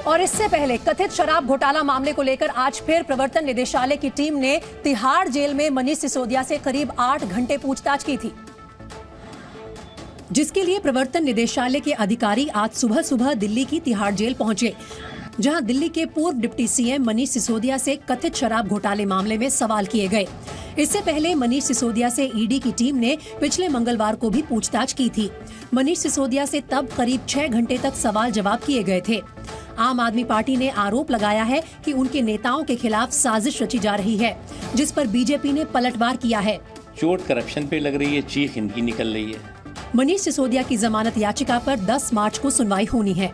और इससे पहले कथित शराब घोटाला मामले को लेकर आज फिर प्रवर्तन निदेशालय की टीम ने तिहाड़ जेल में मनीष सिसोदिया से करीब 8 घंटे पूछताछ की थी, जिसके लिए प्रवर्तन निदेशालय के अधिकारी आज सुबह सुबह दिल्ली की तिहाड़ जेल पहुंचे, जहां दिल्ली के पूर्व डिप्टी सीएम मनीष सिसोदिया से कथित शराब घोटाले मामले में सवाल किए गए। इससे पहले मनीष सिसोदिया से ईडी की टीम ने पिछले मंगलवार को भी पूछताछ की थी। मनीष सिसोदिया से तब करीब 6 घंटे तक सवाल जवाब किए गए थे। आम आदमी पार्टी ने आरोप लगाया है कि उनके नेताओं के खिलाफ साजिश रची जा रही है, जिस पर बीजेपी ने पलटवार किया है। चोट करप्शन पे लग रही है, चीख इनकी निकल रही है। मनीष सिसोदिया की जमानत याचिका पर 10 मार्च को सुनवाई होनी है।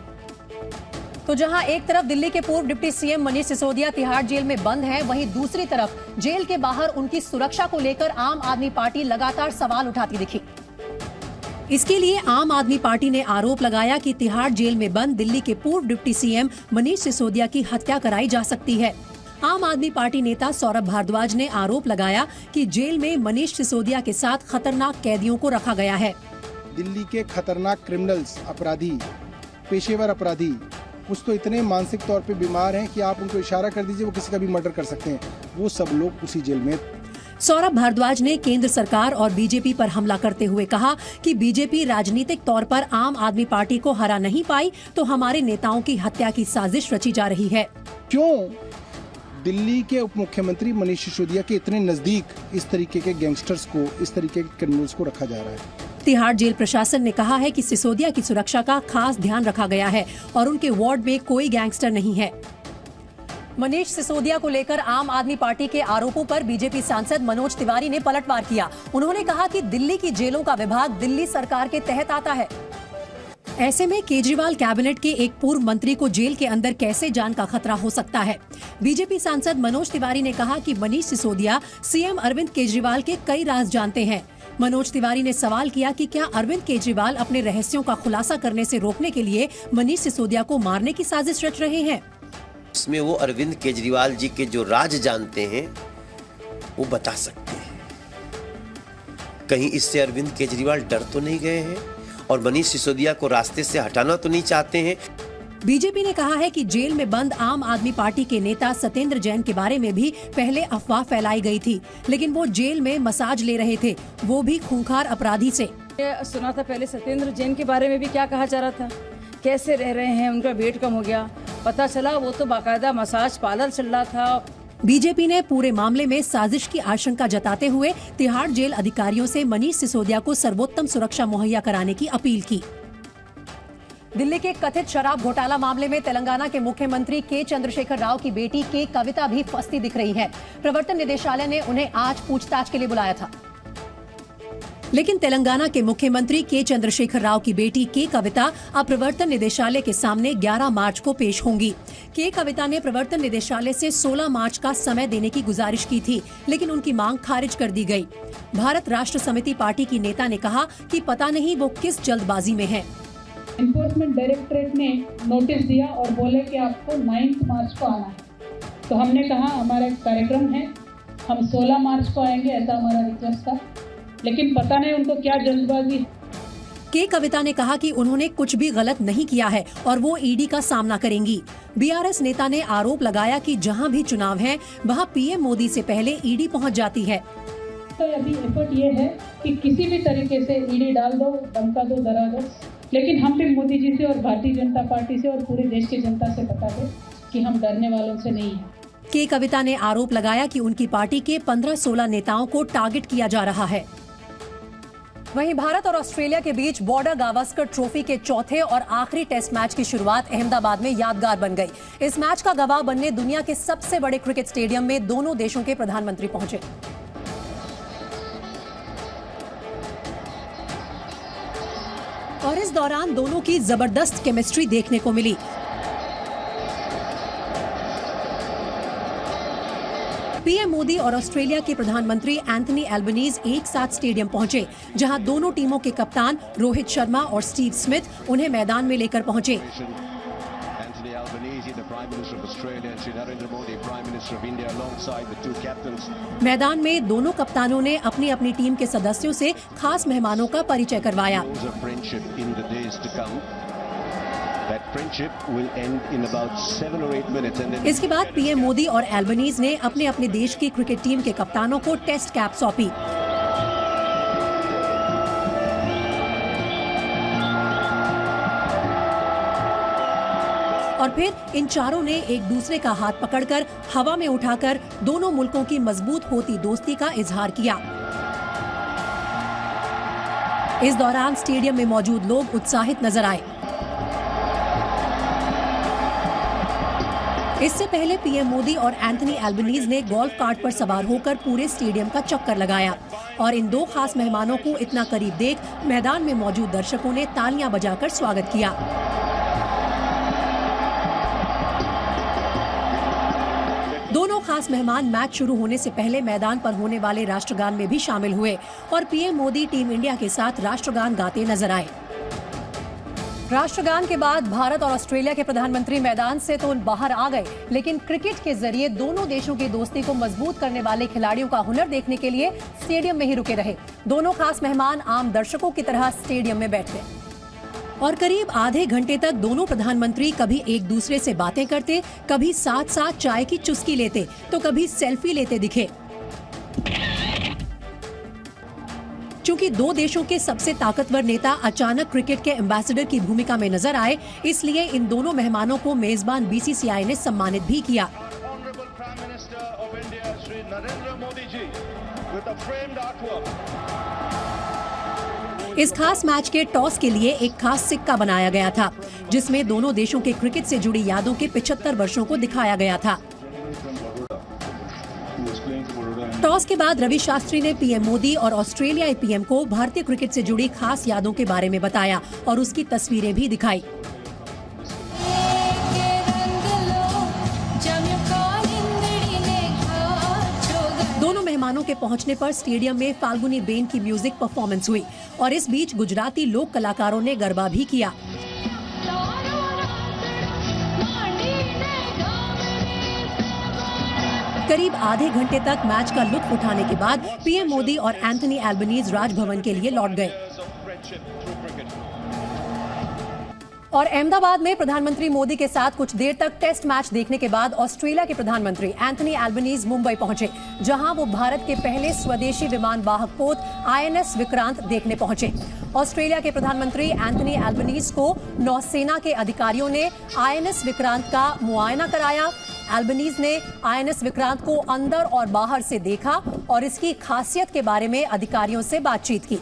तो जहां एक तरफ दिल्ली के पूर्व deputy CM Manish Sisodia Tihar jail में बंद हैं, वहीं दूसरी तरफ जेल के बाहर उनकी सुरक्षा को लेकर आम आदमी पार्टी लगातार सवाल उठाती दिखी। इसके लिए आम आदमी पार्टी ने आरोप लगाया कि तिहाड़ जेल में बंद दिल्ली के पूर्व डिप्टी सीएम मनीष सिसोदिया की हत्या कराई जा सकती है। आम आदमी पार्टी नेता सौरभ भारद्वाज ने आरोप लगाया कि जेल में मनीष सिसोदिया के साथ खतरनाक कैदियों को रखा गया है। दिल्ली के खतरनाक क्रिमिनल्स, अपराधी, पेशेवर अपराधी, कुछ तो इतने मानसिक तौर पे बीमार हैं कि आप उनको इशारा कर दीजिए वो किसी का भी मर्डर कर सकते हैं। वो सब लोग उसी जेल में। सौरभ भारद्वाज ने केंद्र सरकार और बीजेपी पर हमला करते हुए कहा कि बीजेपी राजनीतिक तौर पर आम आदमी पार्टी को हरा नहीं पाई तो हमारे नेताओं की हत्या की साजिश रची जा रही है। क्यों दिल्ली के उप मुख्यमंत्री मनीष सिसोदिया के इतने नजदीक इस तरीके के गैंगस्टर्स को, इस तरीके के क्रिमिनल्स को रखा जा रहा है? तिहाड़ जेल प्रशासन ने कहा है कि सिसोदिया की सुरक्षा का खास ध्यान रखा गया है और उनके वार्ड में कोई गैंगस्टर नहीं है। मनीष सिसोदिया को लेकर आम आदमी पार्टी के आरोपों पर बीजेपी सांसद मनोज तिवारी ने पलटवार किया। उन्होंने कहा कि दिल्ली की जेलों का विभाग दिल्ली सरकार के तहत आता है। ऐसे में केजरीवाल कैबिनेट के एक पूर्व मंत्री को जेल के अंदर कैसे जान का खतरा हो सकता है? बीजेपी सांसद मनोज तिवारी ने कहा कि मनीष सिसोदिया सीएम अरविंद केजरीवाल के कई राज जानते हैं। मनोज तिवारी ने सवाल किया कि क्या अरविंद केजरीवाल अपने रहस्यों का खुलासा करने से रोकने के लिए मनीष सिसोदिया को मारने की साजिश रच रहे हैं? इसमें वो अरविंद केजरीवाल जी के जो राज जानते हैं वो बता सकते हैं। कहीं इससे अरविंद केजरीवाल डर तो नहीं गए हैं और मनीष सिसोदिया को रास्ते से हटाना तो नहीं चाहते हैं? बीजेपी ने कहा है कि जेल में बंद आम आदमी पार्टी के नेता सत्येंद्र जैन के बारे में भी पहले अफवाह फैलाई गई थी, लेकिन वो जेल में मसाज ले रहे थे, वो भी खूंखार अपराधी से। सुना था पहले सत्येंद्र जैन के बारे में भी क्या कहा जा रहा था, कैसे रह रहे हैं, उनका वेट कम हो गया। पता चला वो तो बाकायदा मसाज पार्लर चल रहा था। बीजेपी ने पूरे मामले में साजिश की आशंका जताते हुए तिहाड़ जेल अधिकारियों से मनीष सिसोदिया को सर्वोत्तम सुरक्षा मुहैया कराने की अपील की। दिल्ली के कथित शराब घोटाला मामले में तेलंगाना के मुख्यमंत्री के चंद्रशेखर राव की बेटी के कविता भी फंसती दिख रही है। प्रवर्तन निदेशालय ने उन्हें आज पूछताछ के लिए बुलाया था, लेकिन तेलंगाना के मुख्यमंत्री के चंद्रशेखर राव की बेटी के कविता अब प्रवर्तन निदेशालय के सामने 11 मार्च को पेश होंगी। के कविता ने प्रवर्तन निदेशालय से 16 मार्च का समय देने की गुजारिश की थी, लेकिन उनकी मांग खारिज कर दी गई। भारत राष्ट्र समिति पार्टी की नेता ने कहा कि पता नहीं वो किस जल्दबाजी में है। एनफोर्समेंट डायरेक्टरेट ने नोटिस दिया और बोले कि आपको 9 मार्च को आना है। तो हमने कहा हमारा एक कार्यक्रम है, हम 16 मार्च को आएंगे, ऐसा हमारा रिक्वेस्ट था, लेकिन पता नहीं उनको क्या जल्दबाजी। के कविता ने कहा कि उन्होंने कुछ भी गलत नहीं किया है और वो ईडी का सामना करेंगी। बीआरएस नेता ने आरोप लगाया कि जहां भी चुनाव है वहां पीएम मोदी से पहले ईडी पहुंच जाती है। तो अभी एफर्ट ये है कि किसी भी तरीके से ईडी डाल दो, धमका दो, डरा दो, लेकिन हम भी मोदी जी से और भारतीय जनता पार्टी से और पूरे देश की जनता से बता दें कि हम डरने वालों से नहीं हैं। के कविता ने आरोप लगाया कि उनकी पार्टी के 15-16 नेताओं को टारगेट किया जा रहा है। वहीं भारत और ऑस्ट्रेलिया के बीच बॉर्डर गावस्कर ट्रॉफी के चौथे और आखिरी टेस्ट मैच की शुरुआत अहमदाबाद में यादगार बन गई। इस मैच का गवाह बनने दुनिया के सबसे बड़े क्रिकेट स्टेडियम में दोनों देशों के प्रधानमंत्री पहुंचे। और इस दौरान दोनों की जबरदस्त केमिस्ट्री देखने को मिली। पीएम मोदी और ऑस्ट्रेलिया के प्रधानमंत्री एंथनी एल्बनीज एक साथ स्टेडियम पहुंचे, जहां दोनों टीमों के कप्तान रोहित शर्मा और स्टीव स्मिथ उन्हें मैदान में लेकर पहुंचे। मैदान में दोनों कप्तानों ने अपनी अपनी टीम के सदस्यों से खास मेहमानों का परिचय करवाया। friendship will end in about 7 or 8 minutes. And then इसके बाद पीएम मोदी और एल्बनीज ने अपने अपने देश की क्रिकेट टीम के कप्तानों को टेस्ट कैप सौंपी। और फिर इन चारों ने एक दूसरे का हाथ पकड़कर हवा में उठाकर दोनों मुल्कों की मजबूत होती दोस्ती का इजहार किया। इस दौरान स्टेडियम में मौजूद लोग उत्साहित नजर आए। इससे पहले पीएम मोदी और एंथनी एल्बनीज ने गोल्फ कार्ट पर सवार होकर पूरे स्टेडियम का चक्कर लगाया और इन दो खास मेहमानों को इतना करीब देख मैदान में मौजूद दर्शकों ने तालियां बजाकर स्वागत किया। दोनों खास मेहमान मैच शुरू होने से पहले मैदान पर होने वाले राष्ट्रगान में भी शामिल हुए और पीएम मोदी टीम इंडिया के साथ राष्ट्रगान गाते नजर आए। राष्ट्रगान के बाद भारत और ऑस्ट्रेलिया के प्रधानमंत्री मैदान से तो बाहर आ गए, लेकिन क्रिकेट के जरिए दोनों देशों की दोस्ती को मजबूत करने वाले खिलाड़ियों का हुनर देखने के लिए स्टेडियम में ही रुके रहे। दोनों खास मेहमान आम दर्शकों की तरह स्टेडियम में बैठ गए और करीब आधे घंटे तक दोनों प्रधानमंत्री कभी एक दूसरे से बातें करते, कभी साथ साथ चाय की चुस्की लेते, तो कभी सेल्फी लेते दिखे। चूंकि दो देशों के सबसे ताकतवर नेता अचानक क्रिकेट के एम्बेसडर की भूमिका में नजर आए, इसलिए इन दोनों मेहमानों को मेजबान बीसीसीआई ने सम्मानित भी किया। इस खास मैच के टॉस के लिए एक खास सिक्का बनाया गया था, जिसमें दोनों देशों के क्रिकेट से जुड़ी यादों के 75 वर्षों को दिखाया गया था। टॉस के बाद रवि शास्त्री ने पीएम मोदी और ऑस्ट्रेलियाई पीएम को भारतीय क्रिकेट से जुड़ी खास यादों के बारे में बताया और उसकी तस्वीरें भी दिखाई। दोनों मेहमानों के पहुंचने पर स्टेडियम में फाल्गुनी बेन की म्यूजिक परफॉर्मेंस हुई और इस बीच गुजराती लोक कलाकारों ने गरबा भी किया। करीब आधे घंटे तक मैच का लुत्फ उठाने के बाद पीएम मोदी और एंथनी एल्बनीज राजभवन के लिए लौट गए और अहमदाबाद में प्रधानमंत्री मोदी के साथ कुछ देर तक टेस्ट मैच देखने के बाद ऑस्ट्रेलिया के प्रधानमंत्री एंथनी एल्बनीज मुंबई पहुंचे, जहां वो भारत के पहले स्वदेशी विमान वाहक पोत आईएनएस विक्रांत देखने पहुंचे। ऑस्ट्रेलिया के प्रधानमंत्री एंथनी एल्बनीज को नौसेना के अधिकारियों ने आईएनएस विक्रांत का मुआयना कराया। एल्बनीज ने आईएनएस विक्रांत को अंदर और बाहर से देखा और इसकी खासियत के बारे में अधिकारियों से बातचीत की।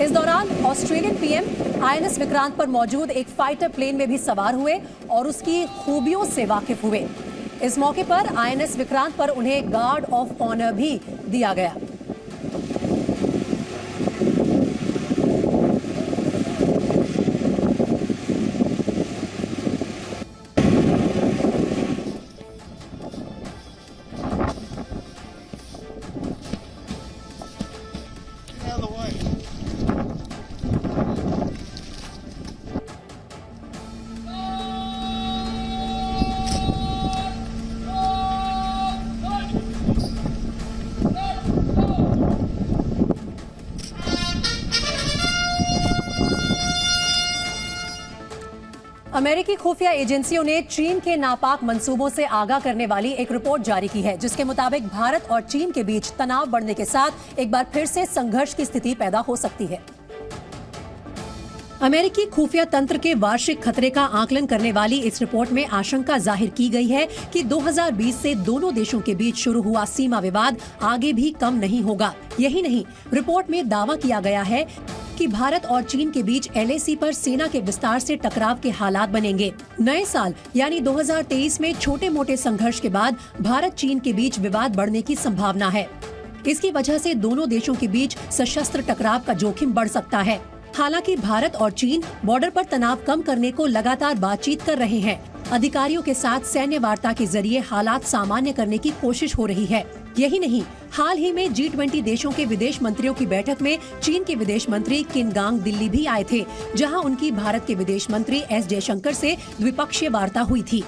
इस दौरान ऑस्ट्रेलियन पीएम आईएनएस विक्रांत पर मौजूद एक फाइटर प्लेन में भी सवार हुए और उसकी खूबियों से वाकिफ हुए। इस मौके पर आईएनएस विक्रांत पर उन्हें गार्ड ऑफ ऑनर भी दिया गया। अमेरिकी खुफिया एजेंसियों ने चीन के नापाक मंसूबों से आगाह करने वाली एक रिपोर्ट जारी की है, जिसके मुताबिक भारत और चीन के बीच तनाव बढ़ने के साथ एक बार फिर से संघर्ष की स्थिति पैदा हो सकती है। अमेरिकी खुफिया तंत्र के वार्षिक खतरे का आकलन करने वाली इस रिपोर्ट में आशंका जाहिर की गई है कि 2020 से दोनों देशों के बीच शुरू हुआ सीमा विवाद आगे भी कम नहीं होगा। यही नहीं, रिपोर्ट में दावा किया गया है कि भारत और चीन के बीच LAC पर सेना के विस्तार से टकराव के हालात बनेंगे। नए साल यानी 2023 में छोटे मोटे संघर्ष के बाद भारत चीन के बीच विवाद बढ़ने की संभावना है। इसकी वजह से दोनों देशों के बीच सशस्त्र टकराव का जोखिम बढ़ सकता है। हालांकि भारत और चीन बॉर्डर पर तनाव कम करने को लगातार बातचीत कर रहे हैं। अधिकारियों के साथ सैन्य वार्ता के जरिए हालात सामान्य करने की कोशिश हो रही है। यही नहीं, हाल ही में G20 देशों के विदेश मंत्रियों की बैठक में चीन के विदेश मंत्री किन गांग दिल्ली भी आए थे, जहां उनकी भारत के विदेश मंत्री S जयशंकर से द्विपक्षीय वार्ता हुई थी।